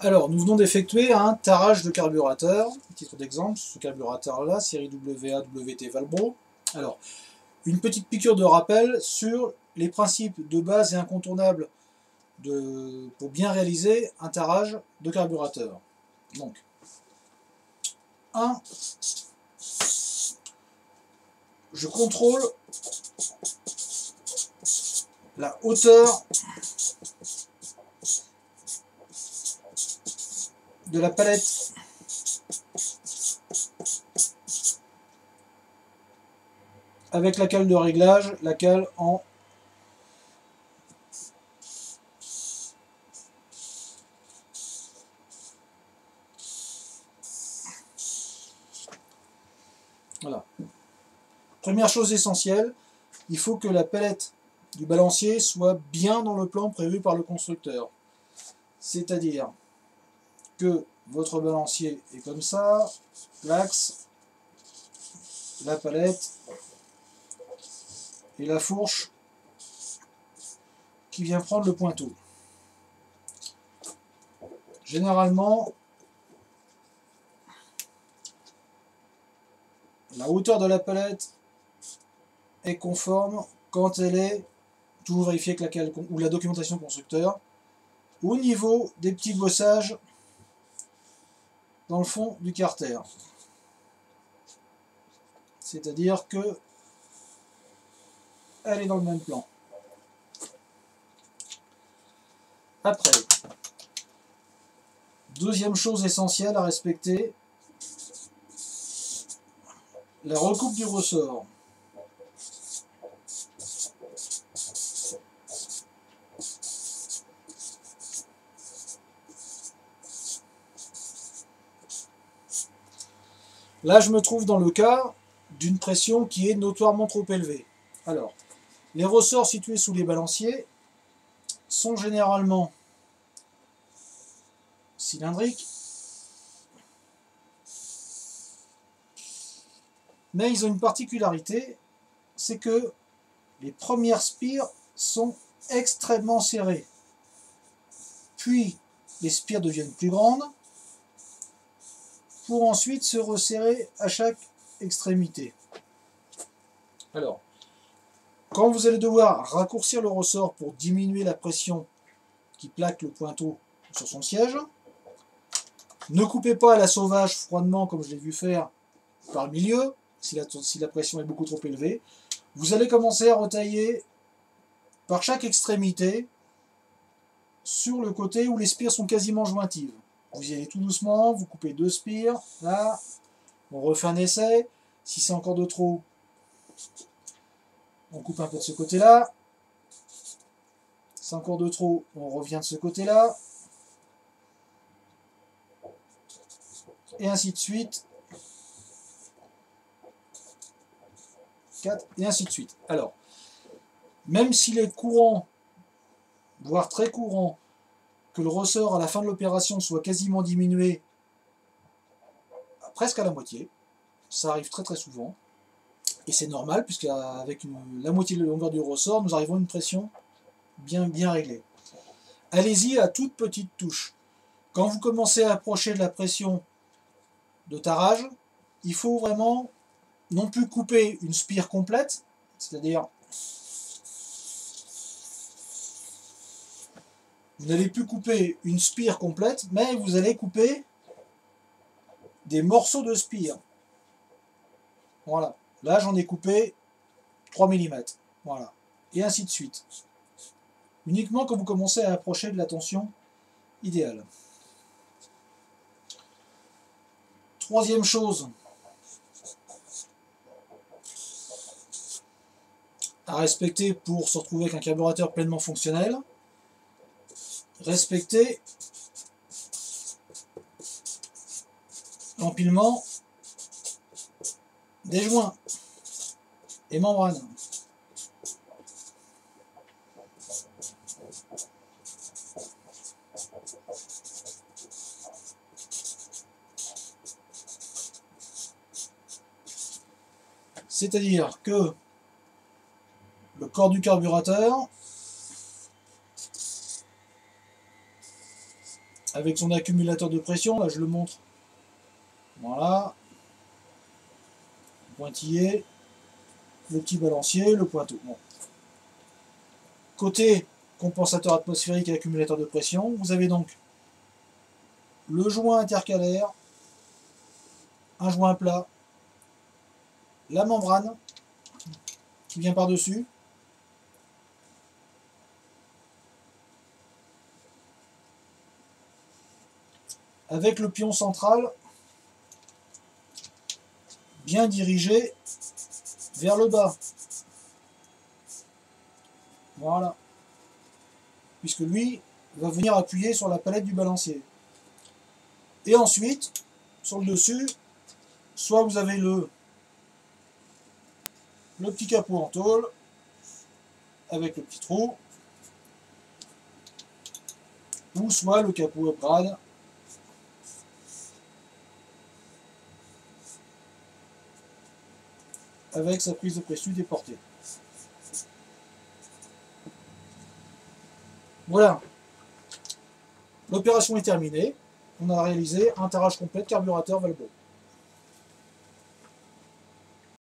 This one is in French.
Alors, nous venons d'effectuer un tarage de carburateur. Titre d'exemple, ce carburateur-là, série WA-WT Valbro. Alors, une petite piqûre de rappel sur les principes de base et incontournables pour bien réaliser un tarage de carburateur. Donc, 1. Je contrôle la hauteur de la palette avec la cale de réglage, la cale en voilà. Première chose essentielle, il faut que la palette du balancier soit bien dans le plan prévu par le constructeur. C'est-à-dire que votre balancier est comme ça, l'axe, la palette et la fourche qui vient prendre le pointeau. Généralement, la hauteur de la palette est conforme quand elle est, toujours vérifier avec laquelle, ou la documentation constructeur, au niveau des petits bossages dans le fond du carter. C'est-à-dire que elle est dans le même plan. Après, deuxième chose essentielle à respecter, la recoupe du ressort. Là, je me trouve dans le cas d'une pression qui est notoirement trop élevée. Alors, les ressorts situés sous les balanciers sont généralement cylindriques, mais ils ont une particularité, c'est que les premières spires sont extrêmement serrées. Puis, les spires deviennent plus grandes, pour ensuite se resserrer à chaque extrémité. Alors, quand vous allez devoir raccourcir le ressort pour diminuer la pression qui plaque le pointeau sur son siège, ne coupez pas à la sauvage froidement comme je l'ai vu faire par le milieu, si la pression est beaucoup trop élevée. Vous allez commencer à retailler par chaque extrémité sur le côté où les spires sont quasiment jointives. Vous y allez tout doucement, vous coupez 2 spires, là, on refait un essai. Si c'est encore de trop, on coupe un peu de ce côté-là. Si c'est encore de trop, on revient de ce côté-là. Et ainsi de suite. 4, et ainsi de suite. Alors, même s'il est courant, voire très courant, que le ressort à la fin de l'opération soit quasiment diminué presque à la moitié, ça arrive très très souvent, et c'est normal, puisqu'avec la moitié de la longueur du ressort, nous arrivons à une pression bien réglée. Allez-y à toute petite touche. Quand vous commencez à approcher de la pression de tarage, il faut vraiment non plus couper une spire complète, c'est-à-dire vous n'allez plus couper une spire complète, mais vous allez couper des morceaux de spire. Voilà. Là, j'en ai coupé 3 mm. Voilà. Et ainsi de suite. Uniquement quand vous commencez à approcher de la tension idéale. Troisième chose à respecter pour se retrouver avec un carburateur pleinement fonctionnel, respecter l'empilement des joints et membranes. C'est-à-dire que le corps du carburateur avec son accumulateur de pression, là je le montre. Voilà. Pointillé, le petit balancier, le pointeau. Bon. Côté compensateur atmosphérique et accumulateur de pression, vous avez donc le joint intercalaire, un joint plat, la membrane qui vient par-dessus, avec le pion central bien dirigé vers le bas. Voilà. Puisque lui va venir appuyer sur la palette du balancier. Et ensuite, sur le dessus, soit vous avez le petit capot en tôle, avec le petit trou, ou soit le capot upgrade, avec sa prise de pression déportée. Voilà. L'opération est terminée. On a réalisé un tarage complet de carburateur Valbo.